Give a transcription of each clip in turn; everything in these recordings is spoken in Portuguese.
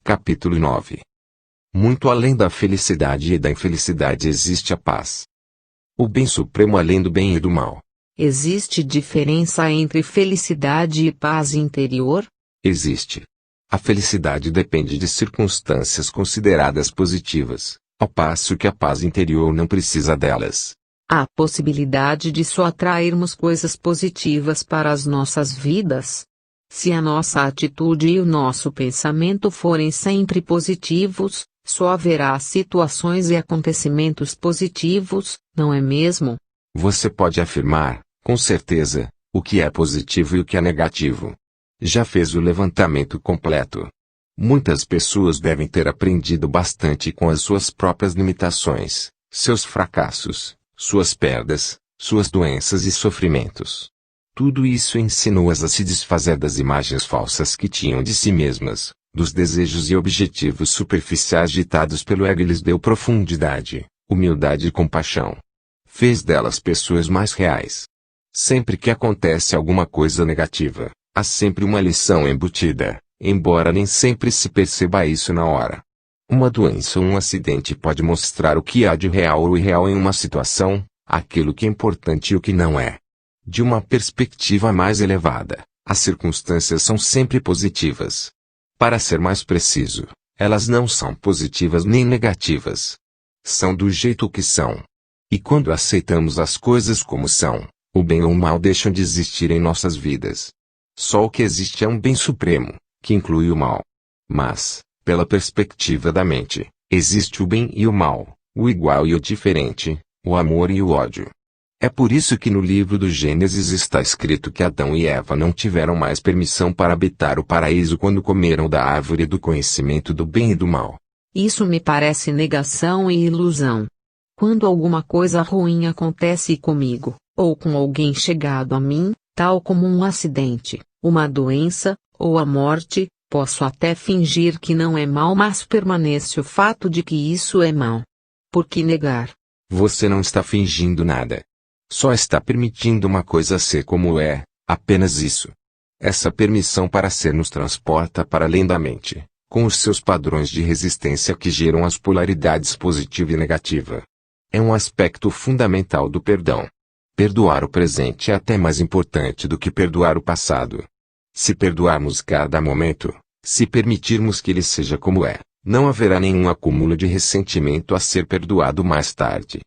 Capítulo 9. Muito além da felicidade e da infelicidade existe a paz. O bem supremo além do bem e do mal. Existe diferença entre felicidade e paz interior? Existe. A felicidade depende de circunstâncias consideradas positivas, ao passo que a paz interior não precisa delas. Há possibilidade de só atrairmos coisas positivas para as nossas vidas? Se a nossa atitude e o nosso pensamento forem sempre positivos, só haverá situações e acontecimentos positivos, não é mesmo? Você pode afirmar, com certeza, o que é positivo e o que é negativo. Já fez o levantamento completo. Muitas pessoas devem ter aprendido bastante com as suas próprias limitações, seus fracassos, suas perdas, suas doenças e sofrimentos. Tudo isso ensinou-as a se desfazer das imagens falsas que tinham de si mesmas, dos desejos e objetivos superficiais ditados pelo ego e lhes deu profundidade, humildade e compaixão. Fez delas pessoas mais reais. Sempre que acontece alguma coisa negativa, há sempre uma lição embutida, embora nem sempre se perceba isso na hora. Uma doença ou um acidente pode mostrar o que há de real ou irreal em uma situação, aquilo que é importante e o que não é. De uma perspectiva mais elevada, as circunstâncias são sempre positivas. Para ser mais preciso, elas não são positivas nem negativas. São do jeito que são. E quando aceitamos as coisas como são, o bem ou o mal deixam de existir em nossas vidas. Só o que existe é um bem supremo, que inclui o mal. Mas, pela perspectiva da mente, existe o bem e o mal, o igual e o diferente, o amor e o ódio. É por isso que no livro do Gênesis está escrito que Adão e Eva não tiveram mais permissão para habitar o paraíso quando comeram da árvore do conhecimento do bem e do mal. Isso me parece negação e ilusão. Quando alguma coisa ruim acontece comigo, ou com alguém chegado a mim, tal como um acidente, uma doença, ou a morte, posso até fingir que não é mal, mas permanece o fato de que isso é mal. Por que negar? Você não está fingindo nada. Só está permitindo uma coisa ser como é, apenas isso. Essa permissão para ser nos transporta para além da mente, com os seus padrões de resistência que geram as polaridades positiva e negativa. É um aspecto fundamental do perdão. Perdoar o presente é até mais importante do que perdoar o passado. Se perdoarmos cada momento, se permitirmos que ele seja como é, não haverá nenhum acúmulo de ressentimento a ser perdoado mais tarde.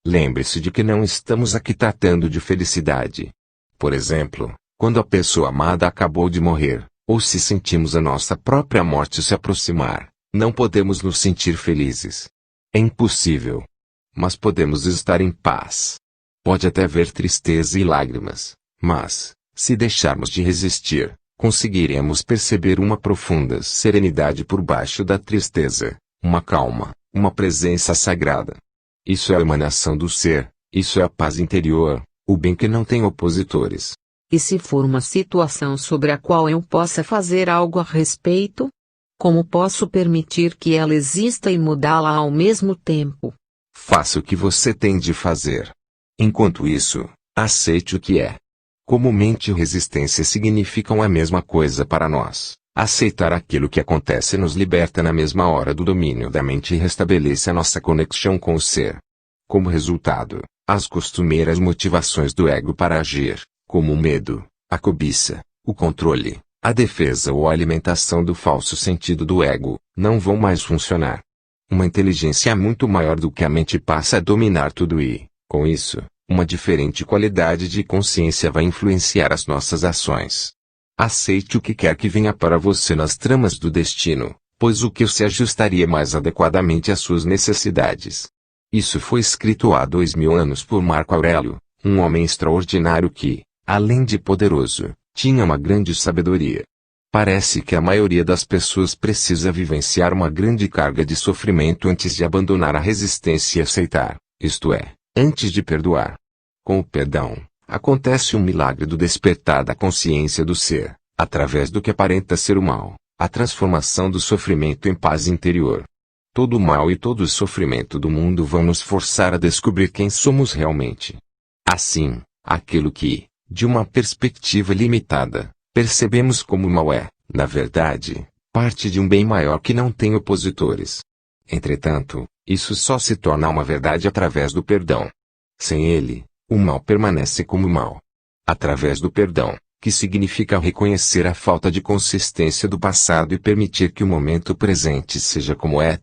Lembre-se de que não estamos aqui tratando de felicidade. Por exemplo, quando a pessoa amada acabou de morrer, ou se sentimos a nossa própria morte se aproximar, não podemos nos sentir felizes. É impossível. Mas podemos estar em paz. Pode até haver tristeza e lágrimas, mas, se deixarmos de resistir, conseguiremos perceber uma profunda serenidade por baixo da tristeza, uma calma, uma presença sagrada. Isso é a emanação do ser, isso é a paz interior, o bem que não tem opositores. E se for uma situação sobre a qual eu possa fazer algo a respeito? Como posso permitir que ela exista e mudá-la ao mesmo tempo? Faça o que você tem de fazer. Enquanto isso, aceite o que é. Como mente e resistência significam a mesma coisa para nós, aceitar aquilo que acontece nos liberta na mesma hora do domínio da mente e restabelece a nossa conexão com o ser. Como resultado, as costumeiras motivações do ego para agir, como o medo, a cobiça, o controle, a defesa ou a alimentação do falso sentido do ego, não vão mais funcionar. Uma inteligência muito maior do que a mente passa a dominar tudo e, com isso, uma diferente qualidade de consciência vai influenciar as nossas ações. Aceite o que quer que venha para você nas tramas do destino, pois o que se ajustaria mais adequadamente às suas necessidades. Isso foi escrito há 2000 anos por Marco Aurélio, um homem extraordinário que, além de poderoso, tinha uma grande sabedoria. Parece que a maioria das pessoas precisa vivenciar uma grande carga de sofrimento antes de abandonar a resistência e aceitar, isto é, antes de perdoar. Com o perdão, acontece um milagre do despertar da consciência do ser, através do que aparenta ser o mal, a transformação do sofrimento em paz interior. Todo o mal e todo o sofrimento do mundo vão nos forçar a descobrir quem somos realmente. Assim, aquilo que, de uma perspectiva limitada, percebemos como mal é, na verdade, parte de um bem maior que não tem opositores. Entretanto, isso só se torna uma verdade através do perdão. Sem ele, o mal permanece como mal. Através do perdão, que significa reconhecer a falta de consistência do passado e permitir que o momento presente seja como é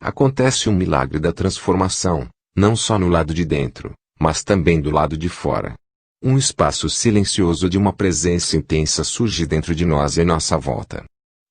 acontece um milagre da transformação, não só no lado de dentro, mas também do lado de fora. Um espaço silencioso de uma presença intensa surge dentro de nós e em nossa volta.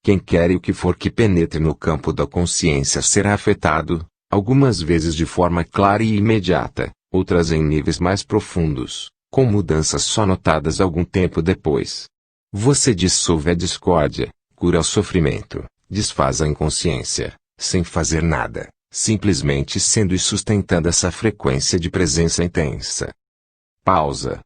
Quem quer e o que for que penetre no campo da consciência será afetado, algumas vezes de forma clara e imediata, outras em níveis mais profundos, com mudanças só notadas algum tempo depois. Você dissolve a discórdia, cura o sofrimento, desfaz a inconsciência, sem fazer nada, simplesmente sendo e sustentando essa frequência de presença intensa. Pausa.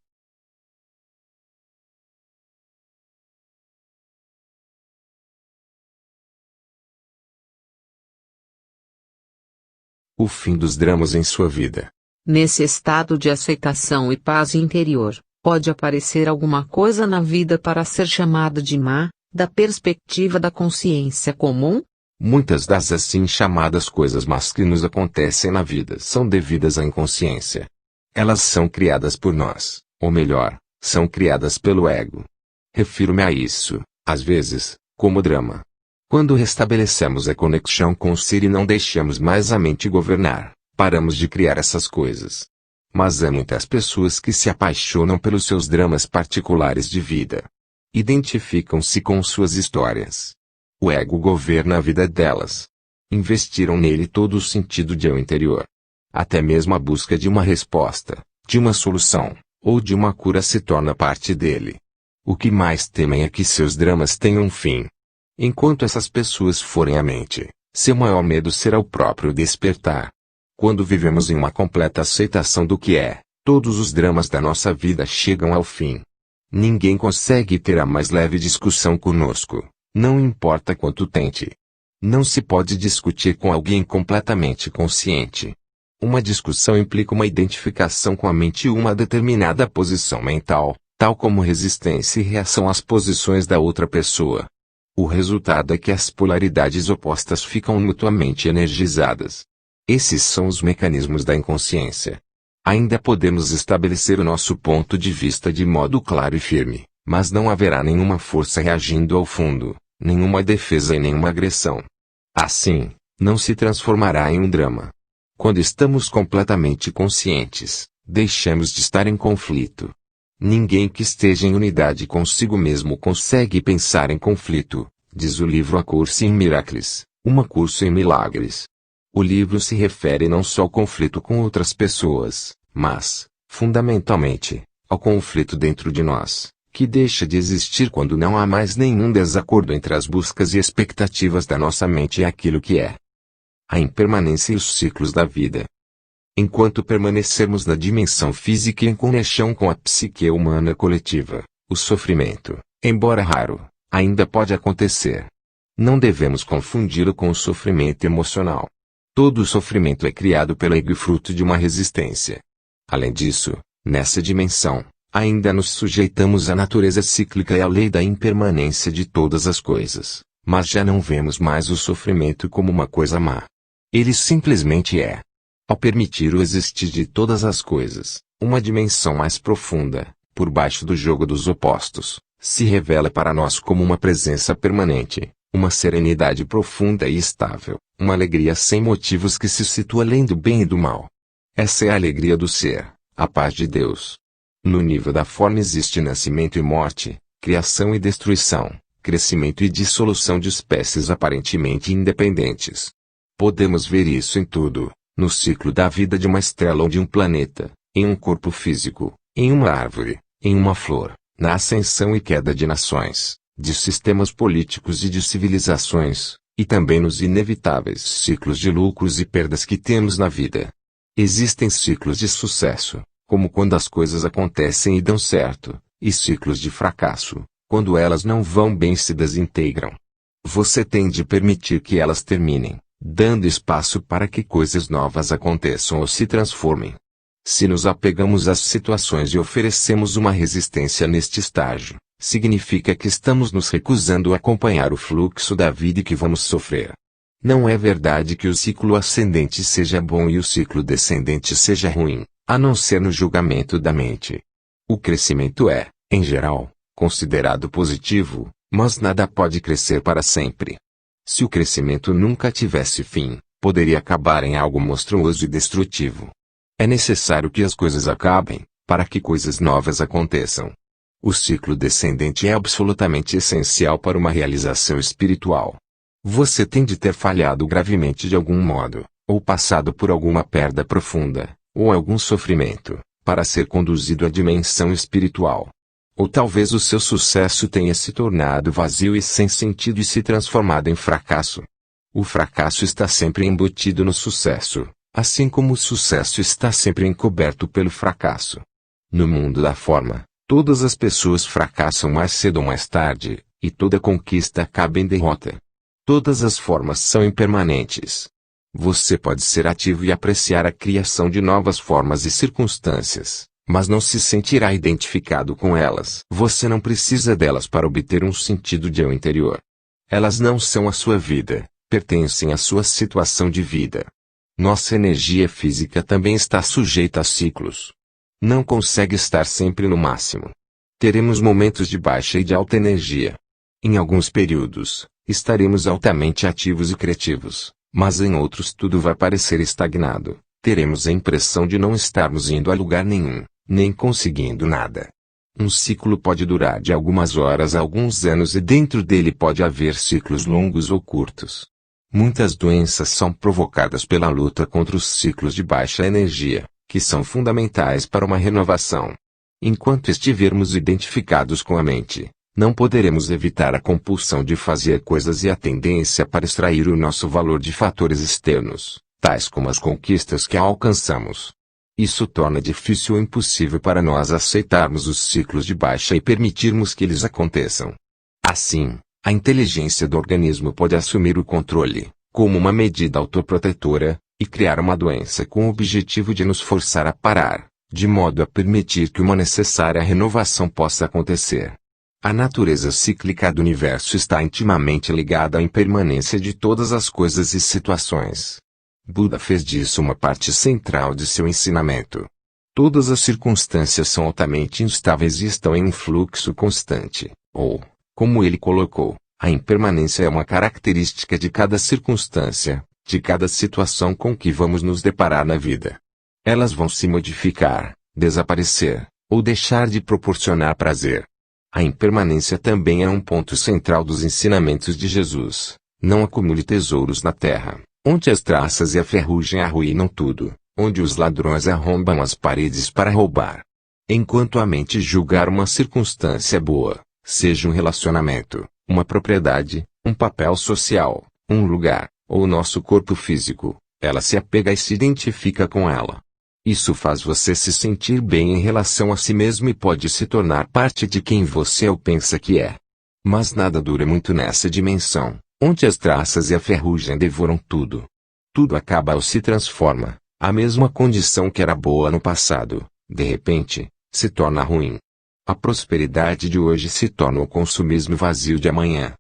O fim dos dramas em sua vida. Nesse estado de aceitação e paz interior, pode aparecer alguma coisa na vida para ser chamada de má, da perspectiva da consciência comum? Muitas das assim chamadas coisas más que nos acontecem na vida são devidas à inconsciência. Elas são criadas por nós, ou melhor, são criadas pelo ego. Refiro-me a isso, às vezes, como drama. Quando restabelecemos a conexão com o ser e não deixamos mais a mente governar, paramos de criar essas coisas. Mas há muitas pessoas que se apaixonam pelos seus dramas particulares de vida. Identificam-se com suas histórias. O ego governa a vida delas. Investiram nele todo o sentido de eu interior. Até mesmo a busca de uma resposta, de uma solução, ou de uma cura se torna parte dele. O que mais temem é que seus dramas tenham um fim. Enquanto essas pessoas forem a mente, seu maior medo será o próprio despertar. Quando vivemos em uma completa aceitação do que é, todos os dramas da nossa vida chegam ao fim. Ninguém consegue ter a mais leve discussão conosco, não importa quanto tente. Não se pode discutir com alguém completamente consciente. Uma discussão implica uma identificação com a mente e uma determinada posição mental, tal como resistência e reação às posições da outra pessoa. O resultado é que as polaridades opostas ficam mutuamente energizadas. Esses são os mecanismos da inconsciência. Ainda podemos estabelecer o nosso ponto de vista de modo claro e firme, mas não haverá nenhuma força reagindo ao fundo, nenhuma defesa e nenhuma agressão. Assim, não se transformará em um drama. Quando estamos completamente conscientes, deixamos de estar em conflito. Ninguém que esteja em unidade consigo mesmo consegue pensar em conflito, diz o livro A Curso in Miracles, curso em milagres. O livro se refere não só ao conflito com outras pessoas, mas, fundamentalmente, ao conflito dentro de nós, que deixa de existir quando não há mais nenhum desacordo entre as buscas e expectativas da nossa mente e aquilo que é. A impermanência e os ciclos da vida. Enquanto permanecermos na dimensão física e em conexão com a psique humana coletiva, o sofrimento, embora raro, ainda pode acontecer. Não devemos confundi-lo com o sofrimento emocional. Todo sofrimento é criado pelo ego e fruto de uma resistência. Além disso, nessa dimensão, ainda nos sujeitamos à natureza cíclica e à lei da impermanência de todas as coisas, mas já não vemos mais o sofrimento como uma coisa má. Ele simplesmente é. Ao permitir o existir de todas as coisas, uma dimensão mais profunda, por baixo do jogo dos opostos, se revela para nós como uma presença permanente, uma serenidade profunda e estável, uma alegria sem motivos que se situa além do bem e do mal. Essa é a alegria do ser, a paz de Deus. No nível da forma existe nascimento e morte, criação e destruição, crescimento e dissolução de espécies aparentemente independentes. Podemos ver isso em tudo. No ciclo da vida de uma estrela ou de um planeta, em um corpo físico, em uma árvore, em uma flor, na ascensão e queda de nações, de sistemas políticos e de civilizações, e também nos inevitáveis ciclos de lucros e perdas que temos na vida. Existem ciclos de sucesso, como quando as coisas acontecem e dão certo, e ciclos de fracasso, quando elas não vão bem e se desintegram. Você tem de permitir que elas terminem, dando espaço para que coisas novas aconteçam ou se transformem. Se nos apegamos às situações e oferecemos uma resistência neste estágio, significa que estamos nos recusando a acompanhar o fluxo da vida e que vamos sofrer. Não é verdade que o ciclo ascendente seja bom e o ciclo descendente seja ruim, a não ser no julgamento da mente. O crescimento é, em geral, considerado positivo, mas nada pode crescer para sempre. Se o crescimento nunca tivesse fim, poderia acabar em algo monstruoso e destrutivo. É necessário que as coisas acabem, para que coisas novas aconteçam. O ciclo descendente é absolutamente essencial para uma realização espiritual. Você tem de ter falhado gravemente de algum modo, ou passado por alguma perda profunda, ou algum sofrimento, para ser conduzido à dimensão espiritual. Ou talvez o seu sucesso tenha se tornado vazio e sem sentido e se transformado em fracasso. O fracasso está sempre embutido no sucesso, assim como o sucesso está sempre encoberto pelo fracasso. No mundo da forma, todas as pessoas fracassam mais cedo ou mais tarde, e toda conquista acaba em derrota. Todas as formas são impermanentes. Você pode ser ativo e apreciar a criação de novas formas e circunstâncias, mas não se sentirá identificado com elas. Você não precisa delas para obter um sentido de eu interior. Elas não são a sua vida, pertencem à sua situação de vida. Nossa energia física também está sujeita a ciclos. Não consegue estar sempre no máximo. Teremos momentos de baixa e de alta energia. Em alguns períodos, estaremos altamente ativos e criativos, mas em outros tudo vai parecer estagnado. Teremos a impressão de não estarmos indo a lugar nenhum, nem conseguindo nada. Um ciclo pode durar de algumas horas a alguns anos e dentro dele pode haver ciclos longos ou curtos. Muitas doenças são provocadas pela luta contra os ciclos de baixa energia, que são fundamentais para uma renovação. Enquanto estivermos identificados com a mente, não poderemos evitar a compulsão de fazer coisas e a tendência para extrair o nosso valor de fatores externos, tais como as conquistas que alcançamos. Isso torna difícil ou impossível para nós aceitarmos os ciclos de baixa e permitirmos que eles aconteçam. Assim, a inteligência do organismo pode assumir o controle, como uma medida autoprotetora, e criar uma doença com o objetivo de nos forçar a parar, de modo a permitir que uma necessária renovação possa acontecer. A natureza cíclica do universo está intimamente ligada à impermanência de todas as coisas e situações. Buda fez disso uma parte central de seu ensinamento. Todas as circunstâncias são altamente instáveis e estão em um fluxo constante, ou, como ele colocou, a impermanência é uma característica de cada circunstância, de cada situação com que vamos nos deparar na vida. Elas vão se modificar, desaparecer, ou deixar de proporcionar prazer. A impermanência também é um ponto central dos ensinamentos de Jesus. Não acumule tesouros na terra, onde as traças e a ferrugem arruinam tudo, onde os ladrões arrombam as paredes para roubar. Enquanto a mente julgar uma circunstância boa, seja um relacionamento, uma propriedade, um papel social, um lugar, ou o nosso corpo físico, ela se apega e se identifica com ela. Isso faz você se sentir bem em relação a si mesmo e pode se tornar parte de quem você ou pensa que é. Mas nada dura muito nessa dimensão, onde as traças e a ferrugem devoram tudo. Tudo acaba ou se transforma. A mesma condição que era boa no passado, de repente, se torna ruim. A prosperidade de hoje se torna o consumismo vazio de amanhã.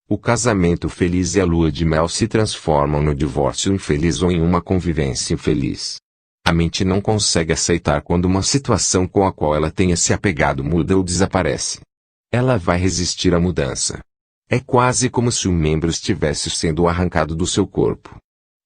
O casamento feliz e a lua de mel se transformam no divórcio infeliz ou em uma convivência infeliz. A mente não consegue aceitar quando uma situação com a qual ela tenha se apegado muda ou desaparece. Ela vai resistir à mudança. É quase como se um membro estivesse sendo arrancado do seu corpo.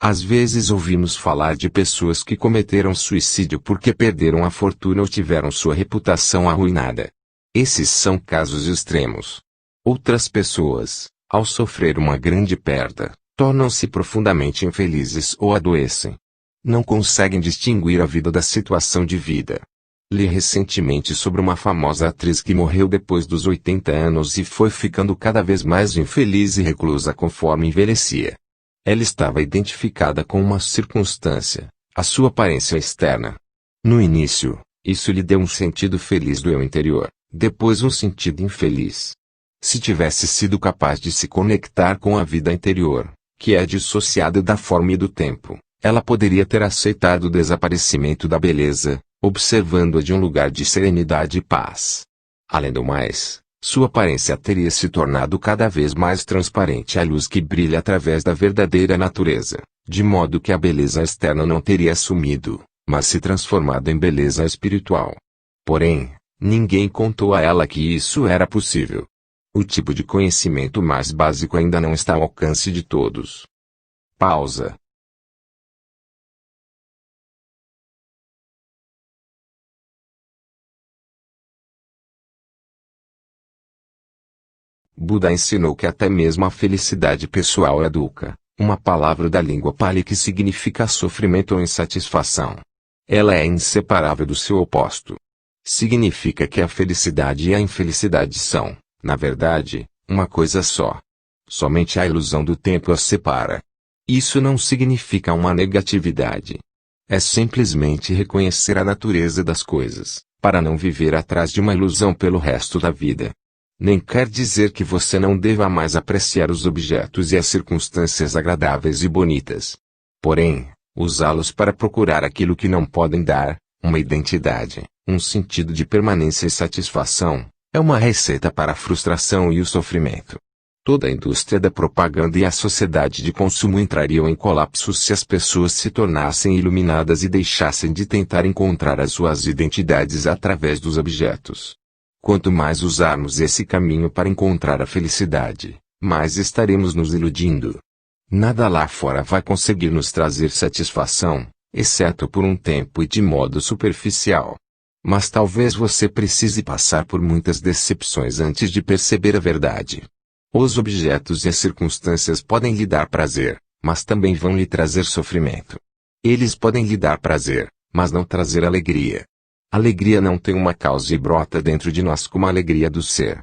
Às vezes ouvimos falar de pessoas que cometeram suicídio porque perderam a fortuna ou tiveram sua reputação arruinada. Esses são casos extremos. Outras pessoas, ao sofrer uma grande perda, tornam-se profundamente infelizes ou adoecem. Não conseguem distinguir a vida da situação de vida. Li recentemente sobre uma famosa atriz que morreu depois dos 80 anos e foi ficando cada vez mais infeliz e reclusa conforme envelhecia. Ela estava identificada com uma circunstância, a sua aparência externa. No início, isso lhe deu um sentido feliz do eu interior, depois um sentido infeliz. Se tivesse sido capaz de se conectar com a vida interior, que é dissociada da forma e do tempo, ela poderia ter aceitado o desaparecimento da beleza, observando-a de um lugar de serenidade e paz. Além do mais, Sua aparência teria se tornado cada vez mais transparente à luz que brilha através da verdadeira natureza, de modo que a beleza externa não teria sumido, mas se transformado em beleza espiritual. Porém, ninguém contou a ela que isso era possível. O tipo de conhecimento mais básico ainda não está ao alcance de todos. Pausa. Buda ensinou que até mesmo a felicidade pessoal é dukkha, uma palavra da língua Pali que significa sofrimento ou insatisfação. Ela é inseparável do seu oposto. Significa que a felicidade e a infelicidade são, na verdade, uma coisa só. Somente a ilusão do tempo as separa. Isso não significa uma negatividade. É simplesmente reconhecer a natureza das coisas, para não viver atrás de uma ilusão pelo resto da vida. Nem quer dizer que você não deva mais apreciar os objetos e as circunstâncias agradáveis e bonitas. Porém, usá-los para procurar aquilo que não podem dar, uma identidade, um sentido de permanência e satisfação, é uma receita para a frustração e o sofrimento. Toda a indústria da propaganda e a sociedade de consumo entrariam em colapso se as pessoas se tornassem iluminadas e deixassem de tentar encontrar as suas identidades através dos objetos. Quanto mais usarmos esse caminho para encontrar a felicidade, mais estaremos nos iludindo. Nada lá fora vai conseguir nos trazer satisfação, exceto por um tempo e de modo superficial. Mas talvez você precise passar por muitas decepções antes de perceber a verdade. Os objetos e as circunstâncias podem lhe dar prazer, mas também vão lhe trazer sofrimento. Eles podem lhe dar prazer, mas não trazer alegria. Alegria não tem uma causa e brota dentro de nós como a alegria do ser.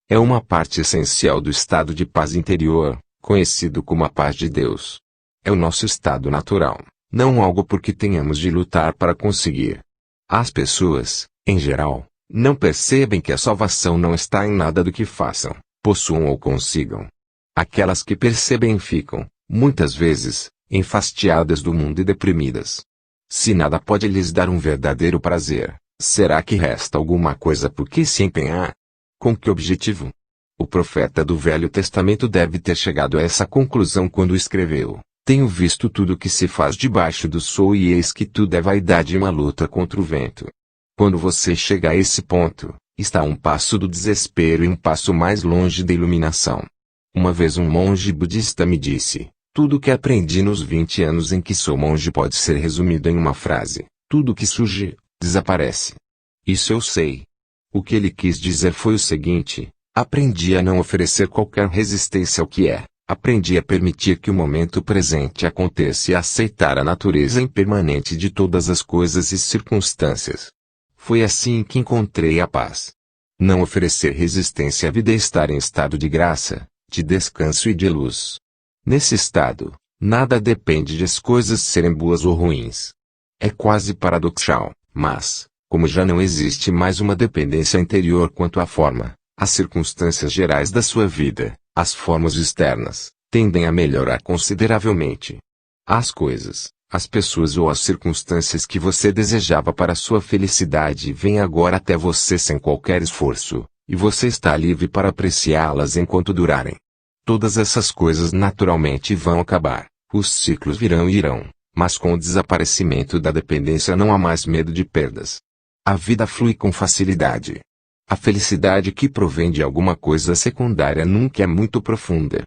É uma parte essencial do estado de paz interior, conhecido como a paz de Deus. É o nosso estado natural, não algo por que tenhamos de lutar para conseguir. As pessoas, em geral, não percebem que a salvação não está em nada do que façam, possuam ou consigam. Aquelas que percebem ficam, muitas vezes, enfastiadas do mundo e deprimidas. Se nada pode lhes dar um verdadeiro prazer, será que resta alguma coisa por que se empenhar? Com que objetivo? O profeta do Velho Testamento deve ter chegado a essa conclusão quando escreveu: tenho visto tudo o que se faz debaixo do sol e eis que tudo é vaidade e uma luta contra o vento. Quando você chega a esse ponto, está a um passo do desespero e um passo mais longe da iluminação. Uma vez um monge budista me disse: tudo o que aprendi nos 20 anos em que sou monge pode ser resumido em uma frase: tudo que surge, desaparece. Isso eu sei. O que ele quis dizer foi o seguinte: aprendi a não oferecer qualquer resistência ao que é, aprendi a permitir que o momento presente aconteça e a aceitar a natureza impermanente de todas as coisas e circunstâncias. Foi assim que encontrei a paz. Não oferecer resistência à vida é estar em estado de graça, de descanso e de luz. Nesse estado, nada depende de as coisas serem boas ou ruins. É quase paradoxal, mas, como já não existe mais uma dependência interior quanto à forma, as circunstâncias gerais da sua vida, as formas externas, tendem a melhorar consideravelmente. As coisas, as pessoas ou as circunstâncias que você desejava para sua felicidade vêm agora até você sem qualquer esforço, e você está livre para apreciá-las enquanto durarem. Todas essas coisas naturalmente vão acabar, os ciclos virão e irão, mas com o desaparecimento da dependência não há mais medo de perdas. A vida flui com facilidade. A felicidade que provém de alguma coisa secundária nunca é muito profunda.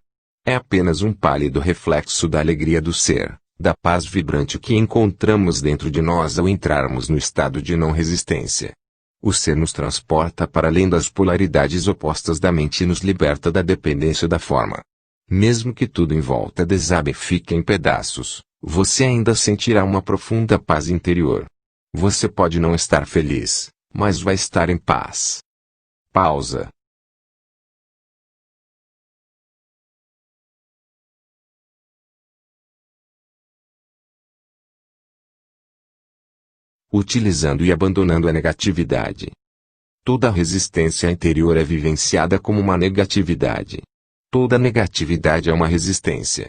É apenas um pálido reflexo da alegria do ser, da paz vibrante que encontramos dentro de nós ao entrarmos no estado de não resistência. O ser nos transporta para além das polaridades opostas da mente e nos liberta da dependência da forma. Mesmo que tudo em volta desabe e fique em pedaços, você ainda sentirá uma profunda paz interior. Você pode não estar feliz, mas vai estar em paz. Pausa. Utilizando e abandonando a negatividade. Toda resistência interior é vivenciada como uma negatividade. Toda negatividade é uma resistência.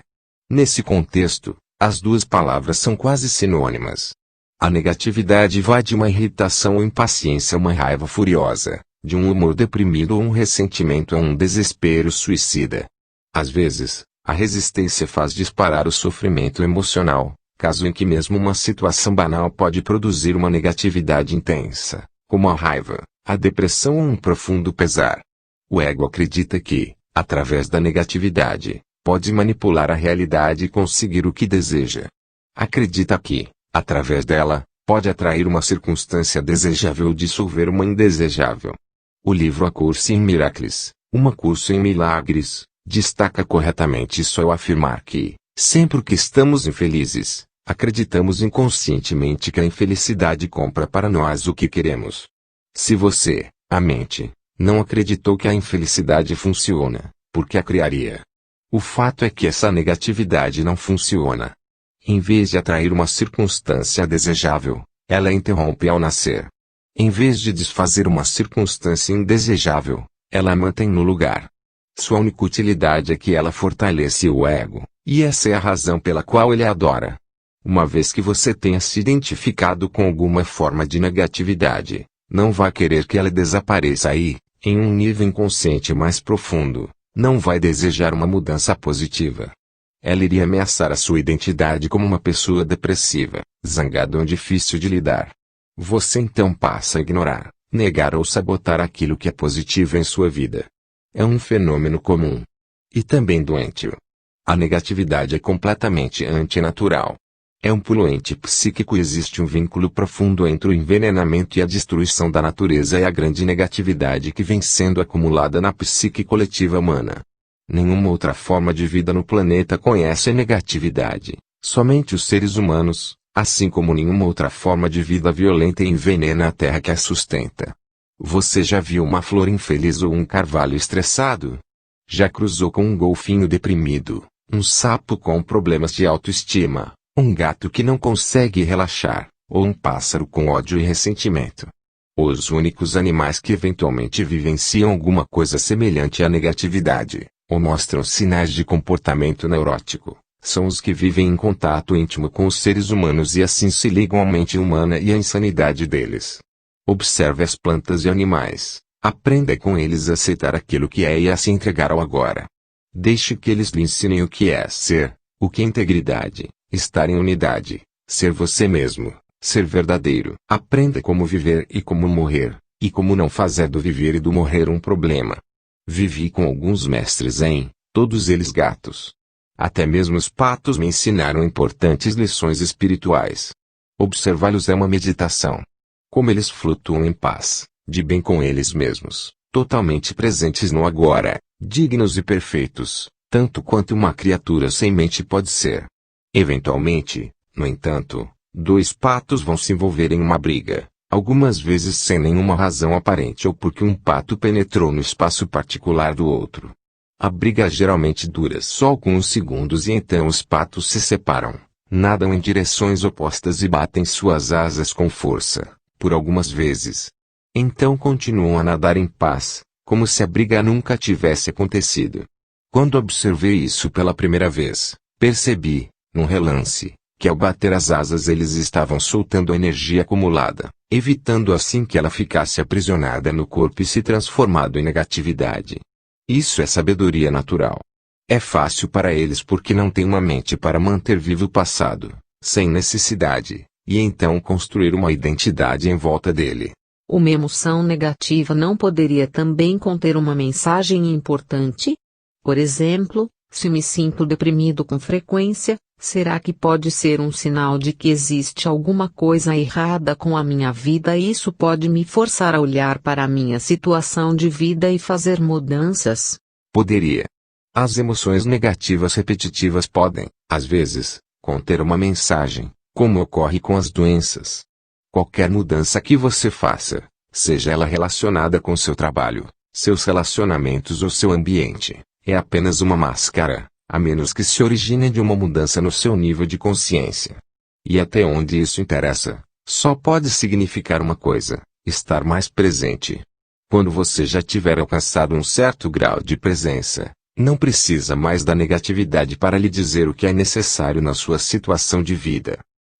Nesse contexto, as duas palavras são quase sinônimas. A negatividade vai de uma irritação ou impaciência a uma raiva furiosa, de um humor deprimido ou um ressentimento a um desespero suicida. Às vezes, a resistência faz disparar o sofrimento emocional, caso em que mesmo uma situação banal pode produzir uma negatividade intensa, como a raiva, a depressão ou um profundo pesar. O ego acredita que, através da negatividade, pode manipular a realidade e conseguir o que deseja. Acredita que, através dela, pode atrair uma circunstância desejável ou dissolver uma indesejável. O livro A Curso em Miracles, um curso em milagres, destaca corretamente isso ao afirmar que, sempre que estamos infelizes, acreditamos inconscientemente que a infelicidade compra para nós o que queremos. Se você, a mente, não acreditou que a infelicidade funciona, por que a criaria? O fato é que essa negatividade não funciona. Em vez de atrair uma circunstância desejável, ela interrompe ao nascer. Em vez de desfazer uma circunstância indesejável, ela a mantém no lugar. Sua única utilidade é que ela fortalece o ego, e essa é a razão pela qual ele a adora. Uma vez que você tenha se identificado com alguma forma de negatividade, não vai querer que ela desapareça aí, em um nível inconsciente mais profundo, não vai desejar uma mudança positiva. Ela iria ameaçar a sua identidade como uma pessoa depressiva, zangada ou difícil de lidar. Você então passa a ignorar, negar ou sabotar aquilo que é positivo em sua vida. É um fenômeno comum. E também doentio. A negatividade é completamente antinatural. É um poluente psíquico e existe um vínculo profundo entre o envenenamento e a destruição da natureza e a grande negatividade que vem sendo acumulada na psique coletiva humana. Nenhuma outra forma de vida no planeta conhece a negatividade, somente os seres humanos, assim como nenhuma outra forma de vida violenta envenena a terra que a sustenta. Você já viu uma flor infeliz ou um carvalho estressado? Já cruzou com um golfinho deprimido, um sapo com problemas de autoestima, um gato que não consegue relaxar, ou um pássaro com ódio e ressentimento? Os únicos animais que eventualmente vivenciam alguma coisa semelhante à negatividade, ou mostram sinais de comportamento neurótico, são os que vivem em contato íntimo com os seres humanos e assim se ligam à mente humana e à insanidade deles. Observe as plantas e animais, aprenda com eles a aceitar aquilo que é e a se entregar ao agora. Deixe que eles lhe ensinem o que é ser, o que é integridade, estar em unidade, ser você mesmo, ser verdadeiro. Aprenda como viver e como morrer, e como não fazer do viver e do morrer um problema. Vivi com alguns mestres todos eles gatos. Até mesmo os patos me ensinaram importantes lições espirituais. Observá-los é uma meditação. Como eles flutuam em paz, de bem com eles mesmos, totalmente presentes no agora, dignos e perfeitos, tanto quanto uma criatura sem mente pode ser. Eventualmente, no entanto, dois patos vão se envolver em uma briga, algumas vezes sem nenhuma razão aparente ou porque um pato penetrou no espaço particular do outro. A briga geralmente dura só alguns segundos e então os patos se separam, nadam em direções opostas e batem suas asas com força, por algumas vezes. Então continuam a nadar em paz, como se a briga nunca tivesse acontecido. Quando observei isso pela primeira vez, percebi, num relance, que ao bater as asas eles estavam soltando a energia acumulada, evitando assim que ela ficasse aprisionada no corpo e se transformado em negatividade. Isso é sabedoria natural. É fácil para eles porque não têm uma mente para manter vivo o passado, sem necessidade, e então construir uma identidade em volta dele. Uma emoção negativa não poderia também conter uma mensagem importante? Por exemplo, se me sinto deprimido com frequência, será que pode ser um sinal de que existe alguma coisa errada com a minha vida e isso pode me forçar a olhar para a minha situação de vida e fazer mudanças? Poderia. As emoções negativas repetitivas podem, às vezes, conter uma mensagem, como ocorre com as doenças. Qualquer mudança que você faça, seja ela relacionada com seu trabalho, seus relacionamentos ou seu ambiente, é apenas uma máscara, a menos que se origine de uma mudança no seu nível de consciência. E até onde isso interessa, só pode significar uma coisa: estar mais presente. Quando você já tiver alcançado um certo grau de presença, não precisa mais da negatividade para lhe dizer o que é necessário na sua situação de vida.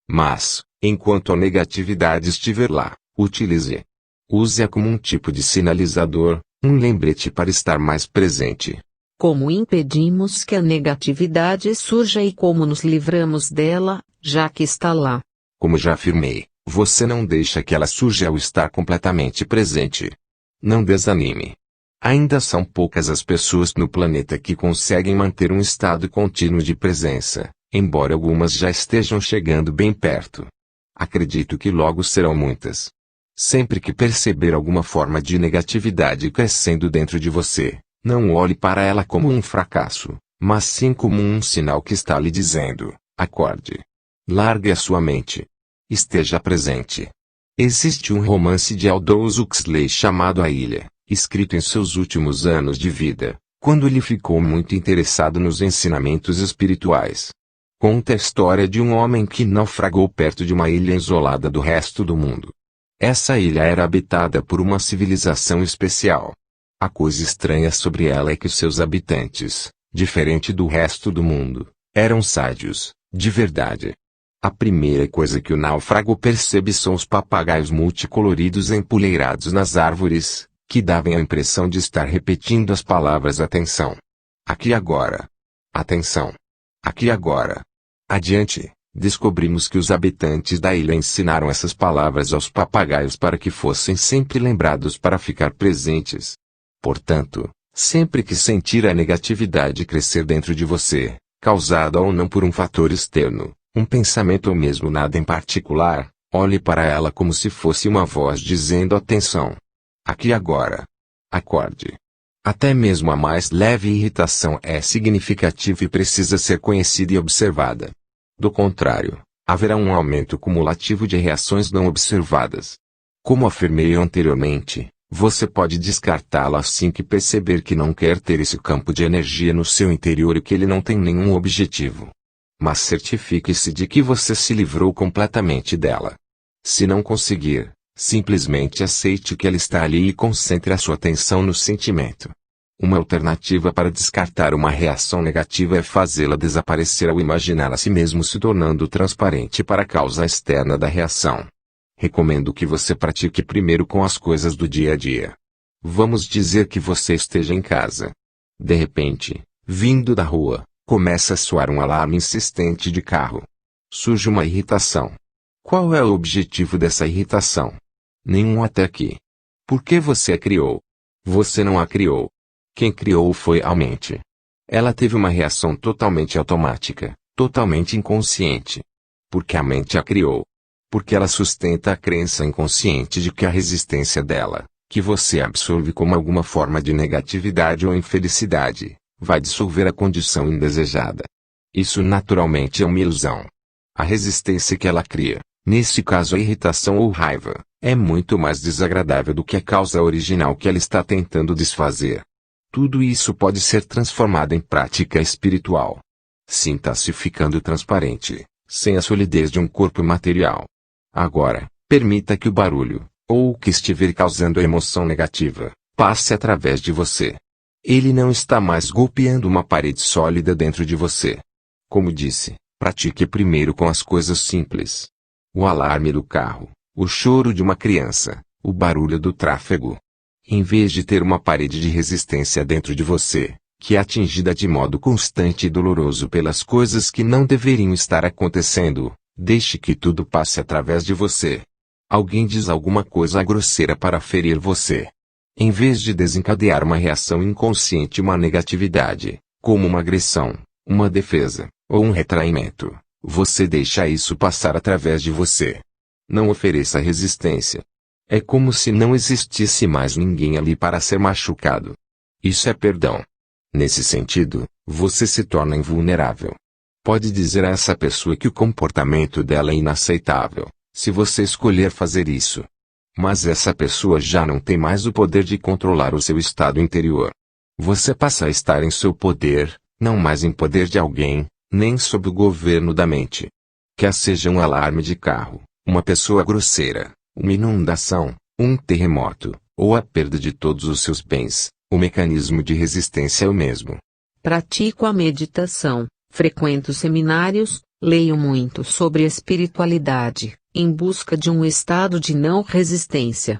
Mas, enquanto a negatividade estiver lá, utilize. Use-a como um tipo de sinalizador, um lembrete para estar mais presente. Como impedimos que a negatividade surja e como nos livramos dela, já que está lá? Como já afirmei, você não deixa que ela surja ao estar completamente presente. Não desanime. Ainda são poucas as pessoas no planeta que conseguem manter um estado contínuo de presença, embora algumas já estejam chegando bem perto. Acredito que logo serão muitas. Sempre que perceber alguma forma de negatividade crescendo dentro de você, não olhe para ela como um fracasso, mas sim como um sinal que está lhe dizendo: acorde. Largue a sua mente. Esteja presente. Existe um romance de Aldous Huxley chamado A Ilha, escrito em seus últimos anos de vida, quando ele ficou muito interessado nos ensinamentos espirituais. Conta a história de um homem que naufragou perto de uma ilha isolada do resto do mundo. Essa ilha era habitada por uma civilização especial. A coisa estranha sobre ela é que seus habitantes, diferente do resto do mundo, eram sádios, de verdade. A primeira coisa que o náufrago percebe são os papagaios multicoloridos empoleirados nas árvores, que davam a impressão de estar repetindo as palavras atenção. Aqui agora. Atenção. Aqui agora. Adiante, descobrimos que os habitantes da ilha ensinaram essas palavras aos papagaios para que fossem sempre lembrados para ficar presentes. Portanto, sempre que sentir a negatividade crescer dentro de você, causada ou não por um fator externo, um pensamento ou mesmo nada em particular, olhe para ela como se fosse uma voz dizendo atenção. Aqui agora. Acorde. Até mesmo a mais leve irritação é significativa e precisa ser conhecida e observada. Do contrário, haverá um aumento cumulativo de reações não observadas. Como afirmei anteriormente, você pode descartá-la assim que perceber que não quer ter esse campo de energia no seu interior e que ele não tem nenhum objetivo. Mas certifique-se de que você se livrou completamente dela. Se não conseguir, simplesmente aceite que ela está ali e concentre a sua atenção no sentimento. Uma alternativa para descartar uma reação negativa é fazê-la desaparecer ao imaginar a si mesmo se tornando transparente para a causa externa da reação. Recomendo que você pratique primeiro com as coisas do dia a dia. Vamos dizer que você esteja em casa. De repente, vindo da rua, começa a soar um alarme insistente de carro. Surge uma irritação. Qual é o objetivo dessa irritação? Nenhum até aqui. Por que você a criou? Você não a criou. Quem criou foi a mente. Ela teve uma reação totalmente automática, totalmente inconsciente. Porque a mente a criou. Porque ela sustenta a crença inconsciente de que a resistência dela, que você absorve como alguma forma de negatividade ou infelicidade, vai dissolver a condição indesejada. Isso naturalmente é uma ilusão. A resistência que ela cria, nesse caso a irritação ou raiva, é muito mais desagradável do que a causa original que ela está tentando desfazer. Tudo isso pode ser transformado em prática espiritual. Sinta-se ficando transparente, sem a solidez de um corpo material. Agora, permita que o barulho, ou o que estiver causando a emoção negativa, passe através de você. Ele não está mais golpeando uma parede sólida dentro de você. Como disse, pratique primeiro com as coisas simples. O alarme do carro, o choro de uma criança, o barulho do tráfego. Em vez de ter uma parede de resistência dentro de você, que é atingida de modo constante e doloroso pelas coisas que não deveriam estar acontecendo, deixe que tudo passe através de você. Alguém diz alguma coisa grosseira para ferir você. Em vez de desencadear uma reação inconsciente, uma negatividade, como uma agressão, uma defesa, ou um retraimento, você deixa isso passar através de você. Não ofereça resistência. É como se não existisse mais ninguém ali para ser machucado. Isso é perdão. Nesse sentido, você se torna invulnerável. Pode dizer a essa pessoa que o comportamento dela é inaceitável, se você escolher fazer isso. Mas essa pessoa já não tem mais o poder de controlar o seu estado interior. Você passa a estar em seu poder, não mais em poder de alguém, nem sob o governo da mente. Quer seja um alarme de carro, uma pessoa grosseira, uma inundação, um terremoto, ou a perda de todos os seus bens, o mecanismo de resistência é o mesmo. Pratico a meditação, frequento seminários, leio muito sobre espiritualidade, em busca de um estado de não resistência.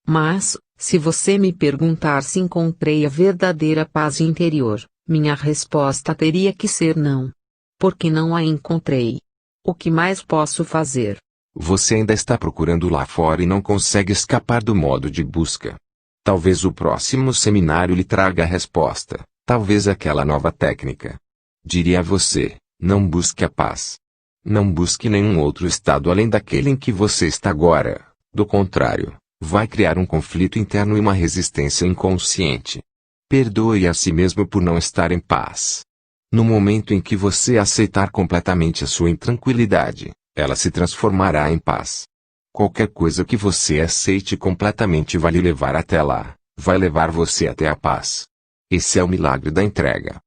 Mas, se você me perguntar se encontrei a verdadeira paz interior, minha resposta teria que ser não. Porque não a encontrei. O que mais posso fazer? Você ainda está procurando lá fora e não consegue escapar do modo de busca. Talvez o próximo seminário lhe traga a resposta, talvez aquela nova técnica. Diria a você, não busque a paz. Não busque nenhum outro estado além daquele em que você está agora. Do contrário, vai criar um conflito interno e uma resistência inconsciente. Perdoe a si mesmo por não estar em paz. No momento em que você aceitar completamente a sua intranquilidade, ela se transformará em paz. Qualquer coisa que você aceite completamente vai lhe levar até lá, vai levar você até a paz. Esse é o milagre da entrega.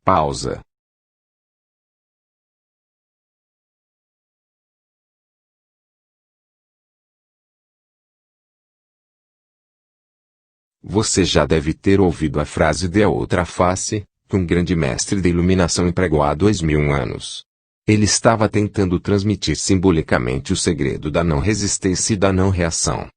Pausa. Você já deve ter ouvido a frase de A Outra Face, que um grande mestre da iluminação empregou há 2000 anos. Ele estava tentando transmitir simbolicamente o segredo da não resistência e da não reação.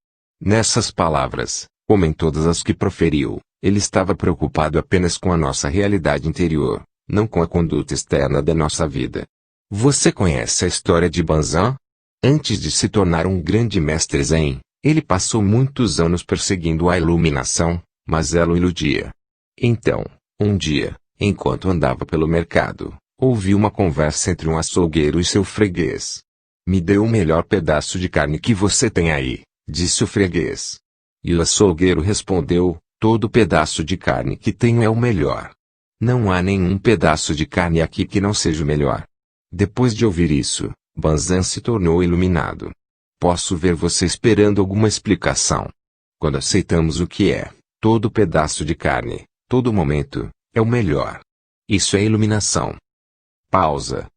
Nessas palavras, como em todas as que proferiu, ele estava preocupado apenas com a nossa realidade interior, não com a conduta externa da nossa vida. Você conhece a história de Banzan? Antes de se tornar um grande mestre Zen, ele passou muitos anos perseguindo a iluminação, mas ela o iludia. Então, um dia, enquanto andava pelo mercado, ouviu uma conversa entre um açougueiro e seu freguês. "Me dê o melhor pedaço de carne que você tem aí", disse o freguês. E o açougueiro respondeu, "Todo pedaço de carne que tenho é o melhor. Não há nenhum pedaço de carne aqui que não seja o melhor." Depois de ouvir isso, Banzan se tornou iluminado. Posso ver você esperando alguma explicação. Quando aceitamos o que é, todo pedaço de carne, todo momento, é o melhor. Isso é iluminação. Pausa.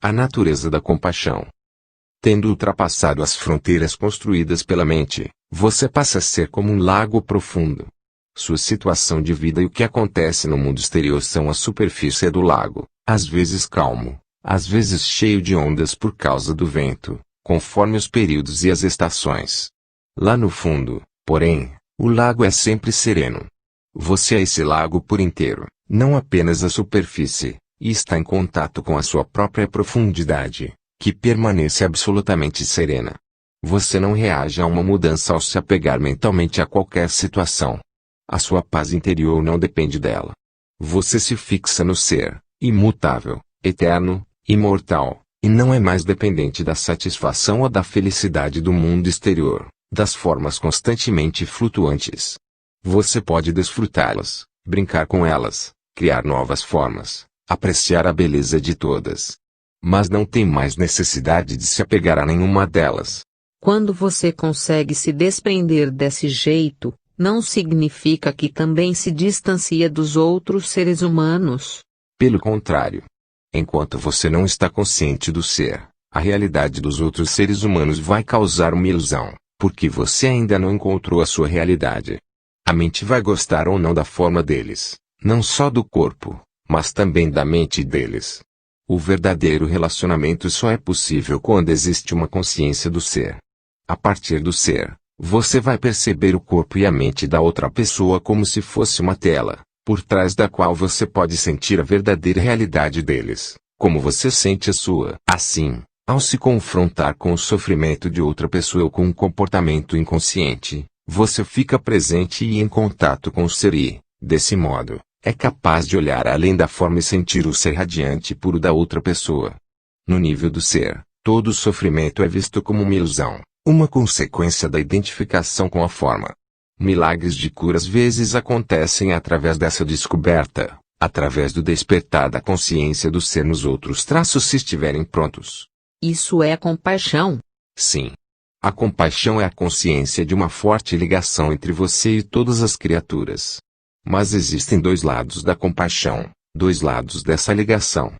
A natureza da compaixão. Tendo ultrapassado as fronteiras construídas pela mente, você passa a ser como um lago profundo. Sua situação de vida e o que acontece no mundo exterior são a superfície do lago, às vezes calmo, às vezes cheio de ondas por causa do vento, conforme os períodos e as estações. Lá no fundo, porém, o lago é sempre sereno. Você é esse lago por inteiro, não apenas a superfície, e está em contato com a sua própria profundidade, que permanece absolutamente serena. Você não reage a uma mudança ao se apegar mentalmente a qualquer situação. A sua paz interior não depende dela. Você se fixa no ser, imutável, eterno, imortal, e não é mais dependente da satisfação ou da felicidade do mundo exterior, das formas constantemente flutuantes. Você pode desfrutá-las, brincar com elas, criar novas formas, apreciar a beleza de todas. Mas não tem mais necessidade de se apegar a nenhuma delas. Quando você consegue se desprender desse jeito, não significa que também se distancia dos outros seres humanos. Pelo contrário. Enquanto você não está consciente do ser, a realidade dos outros seres humanos vai causar uma ilusão, porque você ainda não encontrou a sua realidade. A mente vai gostar ou não da forma deles, não só do corpo, mas também da mente deles. O verdadeiro relacionamento só é possível quando existe uma consciência do ser. A partir do ser, você vai perceber o corpo e a mente da outra pessoa como se fosse uma tela, por trás da qual você pode sentir a verdadeira realidade deles, como você sente a sua. Assim, ao se confrontar com o sofrimento de outra pessoa ou com um comportamento inconsciente, você fica presente e em contato com o ser e, desse modo, é capaz de olhar além da forma e sentir o ser radiante e puro da outra pessoa. No nível do ser, todo sofrimento é visto como uma ilusão, uma consequência da identificação com a forma. Milagres de cura às vezes acontecem através dessa descoberta, através do despertar da consciência do ser nos outros traços se estiverem prontos. Isso é compaixão? Sim. A compaixão é a consciência de uma forte ligação entre você e todas as criaturas. Mas existem dois lados da compaixão, dois lados dessa ligação.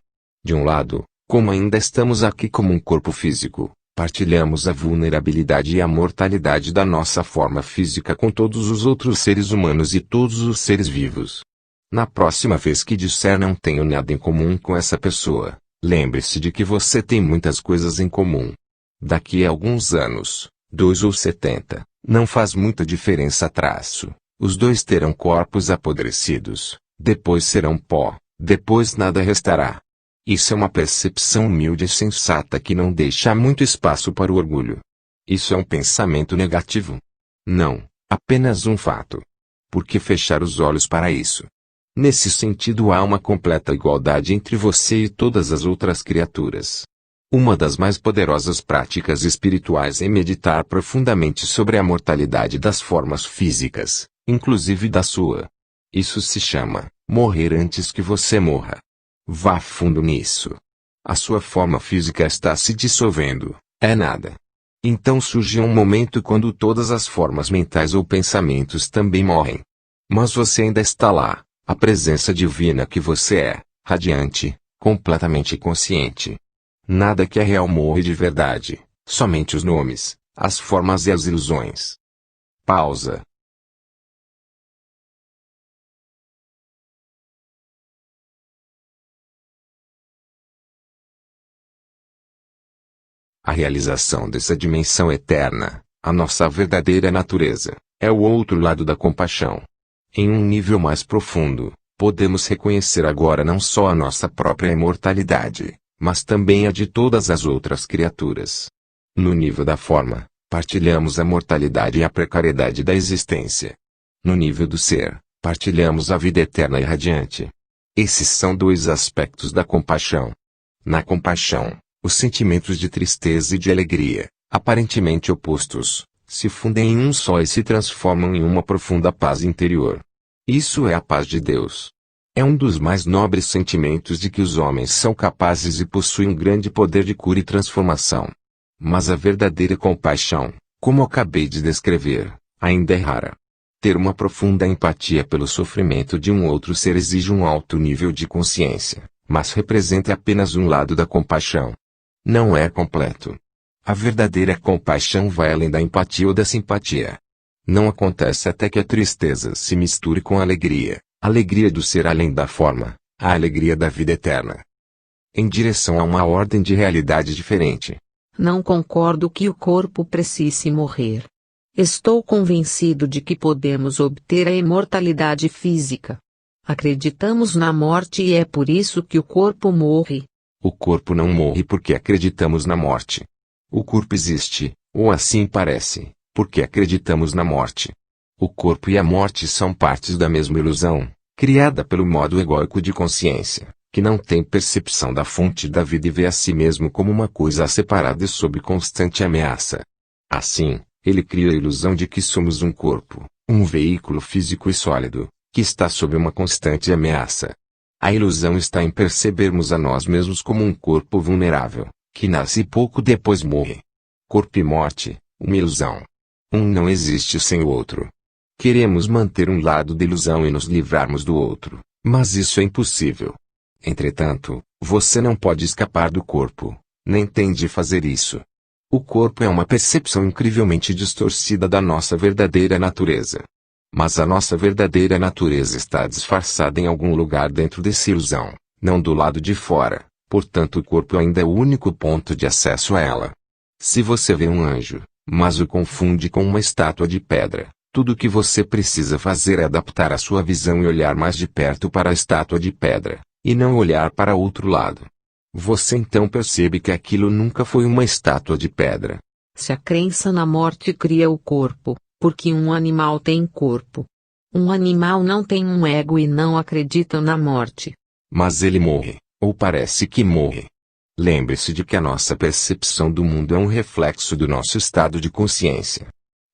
De um lado, como ainda estamos aqui como um corpo físico, partilhamos a vulnerabilidade e a mortalidade da nossa forma física com todos os outros seres humanos e todos os seres vivos. Na próxima vez que disser não tenho nada em comum com essa pessoa, lembre-se de que você tem muitas coisas em comum. Daqui a alguns anos, 2 ou 70, não faz muita diferença traço. Os dois terão corpos apodrecidos, depois serão pó, depois nada restará. Isso é uma percepção humilde e sensata que não deixa muito espaço para o orgulho. Isso é um pensamento negativo? Não, apenas um fato. Por que fechar os olhos para isso? Nesse sentido há uma completa igualdade entre você e todas as outras criaturas. Uma das mais poderosas práticas espirituais é meditar profundamente sobre a mortalidade das formas físicas, inclusive da sua. Isso se chama morrer antes que você morra. Vá fundo nisso. A sua forma física está se dissolvendo, é nada. Então surge um momento quando todas as formas mentais ou pensamentos também morrem. Mas você ainda está lá, a presença divina que você é, radiante, completamente consciente. Nada que é real morre de verdade, somente os nomes, as formas e as ilusões. Pausa. A realização dessa dimensão eterna, a nossa verdadeira natureza, é o outro lado da compaixão. Em um nível mais profundo, podemos reconhecer agora não só a nossa própria imortalidade, mas também a de todas as outras criaturas. No nível da forma, partilhamos a mortalidade e a precariedade da existência. No nível do ser, partilhamos a vida eterna e radiante. Esses são dois aspectos da compaixão. Na compaixão, os sentimentos de tristeza e de alegria, aparentemente opostos, se fundem em um só e se transformam em uma profunda paz interior. Isso é a paz de Deus. É um dos mais nobres sentimentos de que os homens são capazes e possuem um grande poder de cura e transformação. Mas a verdadeira compaixão, como acabei de descrever, ainda é rara. Ter uma profunda empatia pelo sofrimento de um outro ser exige um alto nível de consciência, mas representa apenas um lado da compaixão. Não é completo. A verdadeira compaixão vai além da empatia ou da simpatia. Não acontece até que a tristeza se misture com a alegria do ser além da forma, a alegria da vida eterna. Em direção a uma ordem de realidade diferente. Não concordo que o corpo precise morrer. Estou convencido de que podemos obter a imortalidade física. Acreditamos na morte e é por isso que o corpo morre. O corpo não morre porque acreditamos na morte. O corpo existe, ou assim parece, porque acreditamos na morte. O corpo e a morte são partes da mesma ilusão, criada pelo modo egóico de consciência, que não tem percepção da fonte da vida e vê a si mesmo como uma coisa separada e sob constante ameaça. Assim, ele cria a ilusão de que somos um corpo, um veículo físico e sólido, que está sob uma constante ameaça. A ilusão está em percebermos a nós mesmos como um corpo vulnerável, que nasce e pouco depois morre. Corpo e morte, uma ilusão. Um não existe sem o outro. Queremos manter um lado da ilusão e nos livrarmos do outro, mas isso é impossível. Entretanto, você não pode escapar do corpo, nem tem de fazer isso. O corpo é uma percepção incrivelmente distorcida da nossa verdadeira natureza. Mas a nossa verdadeira natureza está disfarçada em algum lugar dentro dessa ilusão, não do lado de fora, portanto o corpo ainda é o único ponto de acesso a ela. Se você vê um anjo, mas o confunde com uma estátua de pedra, tudo o que você precisa fazer é adaptar a sua visão e olhar mais de perto para a estátua de pedra, e não olhar para outro lado. Você então percebe que aquilo nunca foi uma estátua de pedra. Se a crença na morte cria o corpo, porque um animal tem corpo. Um animal não tem um ego e não acredita na morte. Mas ele morre, ou parece que morre. Lembre-se de que a nossa percepção do mundo é um reflexo do nosso estado de consciência.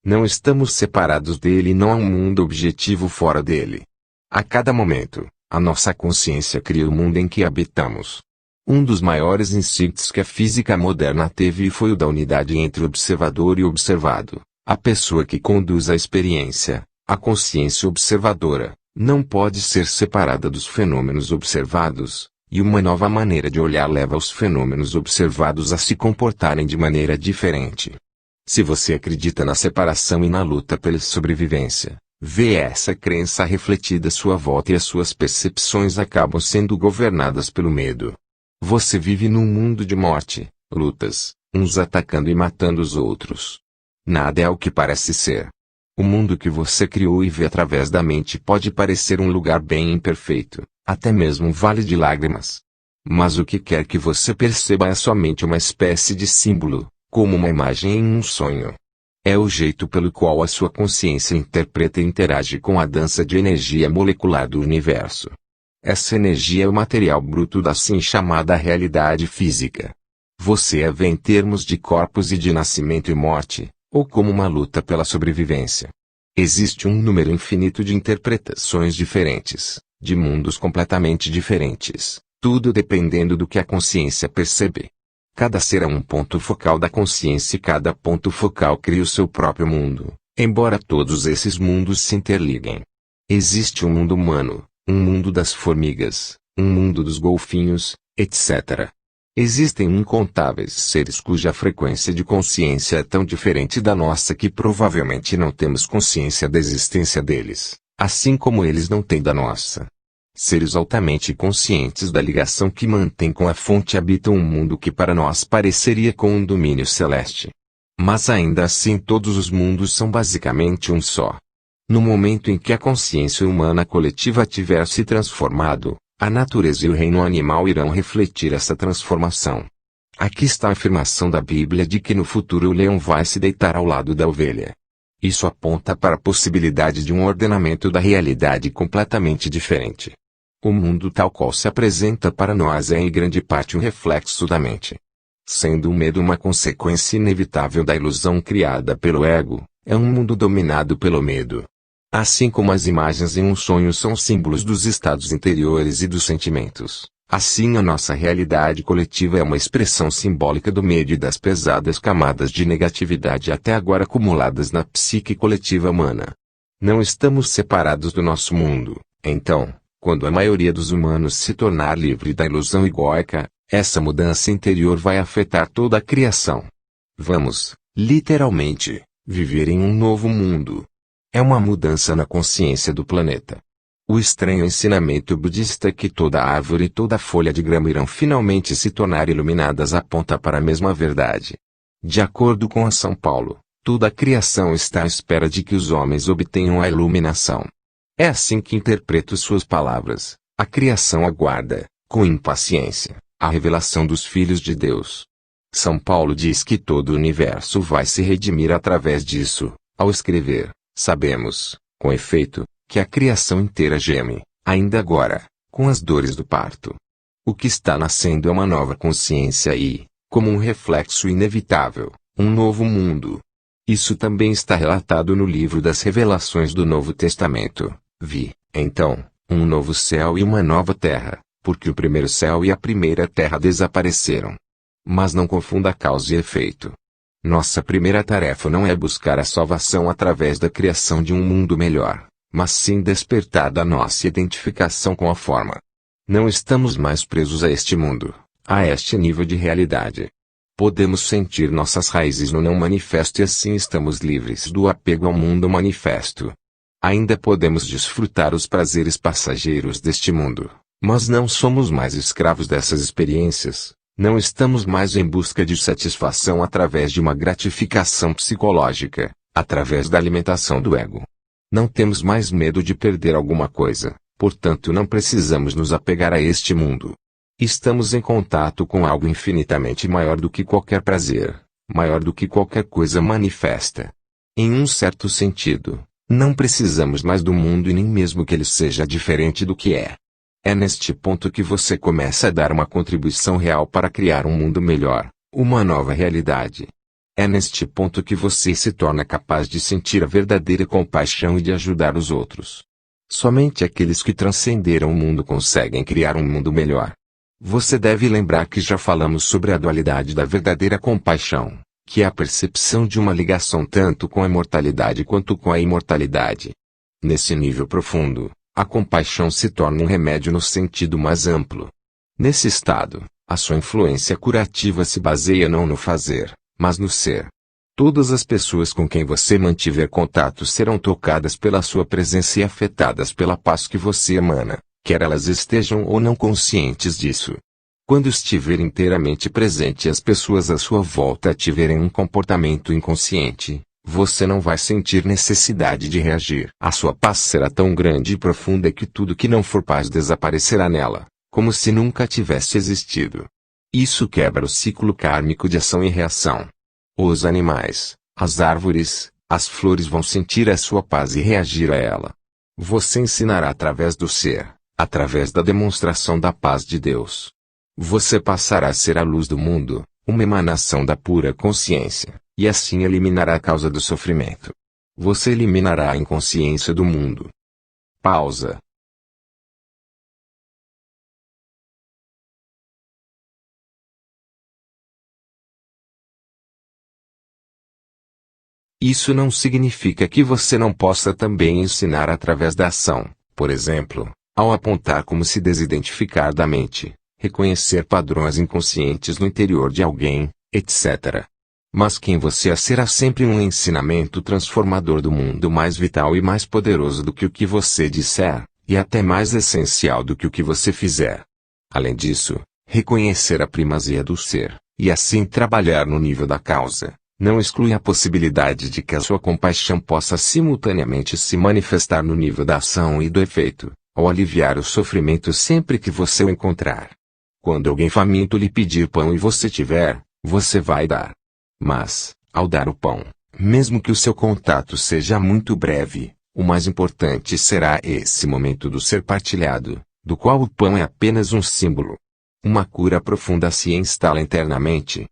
Não estamos separados dele e não há um mundo objetivo fora dele. A cada momento, a nossa consciência cria o mundo em que habitamos. Um dos maiores insights que a física moderna teve foi o da unidade entre observador e observado. A pessoa que conduz a experiência, a consciência observadora, não pode ser separada dos fenômenos observados, e uma nova maneira de olhar leva os fenômenos observados a se comportarem de maneira diferente. Se você acredita na separação e na luta pela sobrevivência, Vê essa crença refletida à sua volta e as suas percepções acabam sendo governadas pelo medo. Você vive num mundo de morte, lutas, uns atacando e matando os outros. Nada é o que parece ser. O mundo que você criou e vê através da mente pode parecer um lugar bem imperfeito, até mesmo um vale de lágrimas. Mas o que quer que você perceba é somente uma espécie de símbolo, como uma imagem em um sonho. É o jeito pelo qual a sua consciência interpreta e interage com a dança de energia molecular do universo. Essa energia é o material bruto da assim chamada realidade física. Você a vê em termos de corpos e de nascimento e morte, ou como uma luta pela sobrevivência. Existe um número infinito de interpretações diferentes, de mundos completamente diferentes, tudo dependendo do que a consciência percebe. Cada ser é um ponto focal da consciência e cada ponto focal cria o seu próprio mundo, embora todos esses mundos se interliguem. Existe um mundo humano, um mundo das formigas, um mundo dos golfinhos, etc. Existem incontáveis seres cuja frequência de consciência é tão diferente da nossa que provavelmente não temos consciência da existência deles, assim como eles não têm da nossa. Seres altamente conscientes da ligação que mantêm com a fonte habitam um mundo que para nós pareceria com um domínio celeste. Mas ainda assim todos os mundos são basicamente um só. No momento em que a consciência humana coletiva tiver se transformado, a natureza e o reino animal irão refletir essa transformação. Aqui está a afirmação da Bíblia de que no futuro o leão vai se deitar ao lado da ovelha. Isso aponta para a possibilidade de um ordenamento da realidade completamente diferente. O mundo tal qual se apresenta para nós é em grande parte um reflexo da mente. Sendo o medo uma consequência inevitável da ilusão criada pelo ego, é um mundo dominado pelo medo. Assim como as imagens em um sonho são símbolos dos estados interiores e dos sentimentos, assim a nossa realidade coletiva é uma expressão simbólica do medo e das pesadas camadas de negatividade até agora acumuladas na psique coletiva humana. Não estamos separados do nosso mundo, então, quando a maioria dos humanos se tornar livre da ilusão egóica, essa mudança interior vai afetar toda a criação. Vamos, literalmente, viver em um novo mundo. É uma mudança na consciência do planeta. O estranho ensinamento budista que toda árvore e toda folha de grama irão finalmente se tornar iluminadas aponta para a mesma verdade. De acordo com a São Paulo, toda a criação está à espera de que os homens obtenham a iluminação. É assim que interpreto suas palavras. A criação aguarda, com impaciência, a revelação dos filhos de Deus. São Paulo diz que todo o universo vai se redimir através disso, ao escrever. Sabemos, com efeito, que a criação inteira geme, ainda agora, com as dores do parto. O que está nascendo é uma nova consciência e, como um reflexo inevitável, um novo mundo. Isso também está relatado no livro das Revelações do Novo Testamento. Vi, então, um novo céu e uma nova terra, porque o primeiro céu e a primeira terra desapareceram. Mas não confunda causa e efeito. Nossa primeira tarefa não é buscar a salvação através da criação de um mundo melhor, mas sim despertar da nossa identificação com a forma. Não estamos mais presos a este mundo, a este nível de realidade. Podemos sentir nossas raízes no não manifesto e assim estamos livres do apego ao mundo manifesto. Ainda podemos desfrutar os prazeres passageiros deste mundo, mas não somos mais escravos dessas experiências. Não estamos mais em busca de satisfação através de uma gratificação psicológica, através da alimentação do ego. Não temos mais medo de perder alguma coisa, portanto não precisamos nos apegar a este mundo. Estamos em contato com algo infinitamente maior do que qualquer prazer, maior do que qualquer coisa manifesta. Em um certo sentido, não precisamos mais do mundo e nem mesmo que ele seja diferente do que é. É neste ponto que você começa a dar uma contribuição real para criar um mundo melhor, uma nova realidade. É neste ponto que você se torna capaz de sentir a verdadeira compaixão e de ajudar os outros. Somente aqueles que transcenderam o mundo conseguem criar um mundo melhor. Você deve lembrar que já falamos sobre a dualidade da verdadeira compaixão, que é a percepção de uma ligação tanto com a mortalidade quanto com a imortalidade. Nesse nível profundo, a compaixão se torna um remédio no sentido mais amplo. Nesse estado, a sua influência curativa se baseia não no fazer, mas no ser. Todas as pessoas com quem você mantiver contato serão tocadas pela sua presença e afetadas pela paz que você emana, quer elas estejam ou não conscientes disso. Quando estiver inteiramente presente e as pessoas à sua volta tiverem um comportamento inconsciente, você não vai sentir necessidade de reagir. A sua paz será tão grande e profunda que tudo que não for paz desaparecerá nela, como se nunca tivesse existido. Isso quebra o ciclo kármico de ação e reação. Os animais, as árvores, as flores vão sentir a sua paz e reagir a ela. Você ensinará através do ser, através da demonstração da paz de Deus. Você passará a ser a luz do mundo, uma emanação da pura consciência, e assim eliminará a causa do sofrimento. Você eliminará a inconsciência do mundo. Pausa. Isso não significa que você não possa também ensinar através da ação, por exemplo, ao apontar como se desidentificar da mente, reconhecer padrões inconscientes no interior de alguém, etc. Mas quem você é será sempre um ensinamento transformador do mundo mais vital e mais poderoso do que o que você disser, e até mais essencial do que o que você fizer. Além disso, reconhecer a primazia do ser, e assim trabalhar no nível da causa, não exclui a possibilidade de que a sua compaixão possa simultaneamente se manifestar no nível da ação e do efeito, ao aliviar o sofrimento sempre que você o encontrar. Quando alguém faminto lhe pedir pão e você tiver, você vai dar. Mas, ao dar o pão, mesmo que o seu contato seja muito breve, o mais importante será esse momento do ser partilhado, do qual o pão é apenas um símbolo. Uma cura profunda se instala internamente.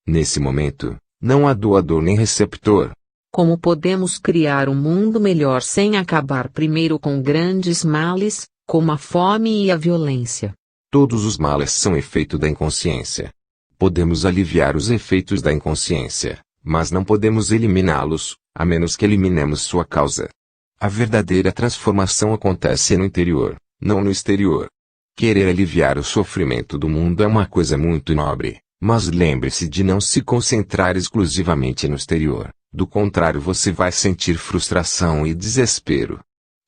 Nesse momento, não há doador nem receptor. Como podemos criar um mundo melhor sem acabar primeiro com grandes males, como a fome e a violência? Todos os males são efeito da inconsciência. Podemos aliviar os efeitos da inconsciência, mas não podemos eliminá-los, a menos que eliminemos sua causa. A verdadeira transformação acontece no interior, não no exterior. Querer aliviar o sofrimento do mundo é uma coisa muito nobre, mas lembre-se de não se concentrar exclusivamente no exterior, do contrário você vai sentir frustração e desespero.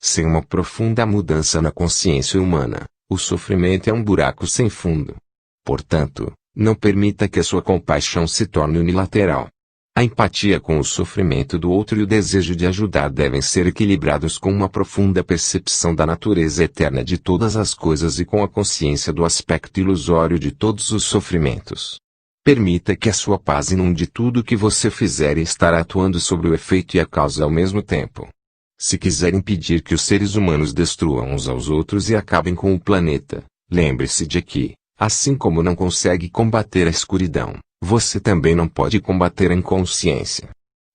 Sem uma profunda mudança na consciência humana, o sofrimento é um buraco sem fundo. Portanto, não permita que a sua compaixão se torne unilateral. A empatia com o sofrimento do outro e o desejo de ajudar devem ser equilibrados com uma profunda percepção da natureza eterna de todas as coisas e com a consciência do aspecto ilusório de todos os sofrimentos. Permita que a sua paz inunde tudo o que você fizer e estará atuando sobre o efeito e a causa ao mesmo tempo. Se quiser impedir que os seres humanos destruam uns aos outros e acabem com o planeta, lembre-se de que, assim como não consegue combater a escuridão, você também não pode combater a inconsciência.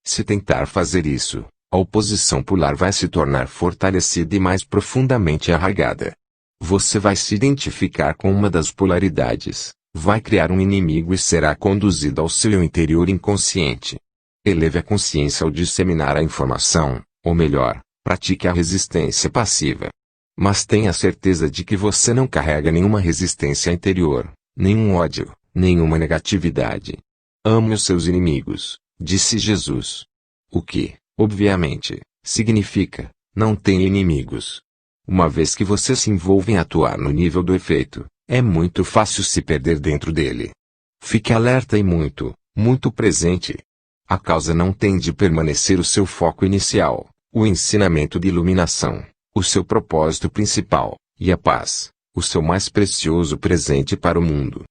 Se tentar fazer isso, a oposição polar vai se tornar fortalecida e mais profundamente arraigada. Você vai se identificar com uma das polaridades, vai criar um inimigo e será conduzido ao seu interior inconsciente. Eleve a consciência ao disseminar a informação, ou melhor, pratique a resistência passiva. Mas tenha certeza de que você não carrega nenhuma resistência interior, nenhum ódio, nenhuma negatividade. Ame os seus inimigos, disse Jesus. O que, obviamente, significa, não tenha inimigos. Uma vez que você se envolve em atuar no nível do efeito, é muito fácil se perder dentro dele. Fique alerta e muito, muito presente. A causa não tem de permanecer o seu foco inicial, o ensinamento de iluminação, o seu propósito principal, e a paz, o seu mais precioso presente para o mundo.